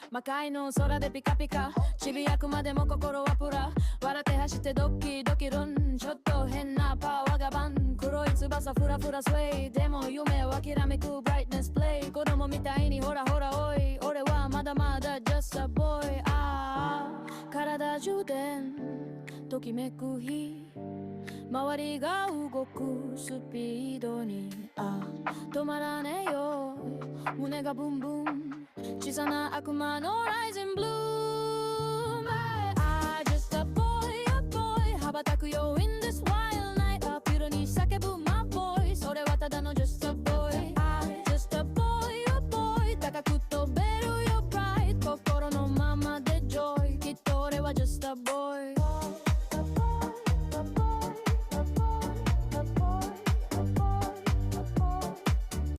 魔界の空でピカピカちびやくまでも心はプラ笑って走ってドキドキルンちょっと変なパワーがバン黒い翼フラフラスウェイでも夢を諦めくブライトネスプレイ子供みたいにほらほらおい俺はまだまだ just a boy 体充電ときめく日周りが動くスピードに止まらねえよ胸がブンブン小さな悪魔のライジンブルーム just a boy 羽ばたくよ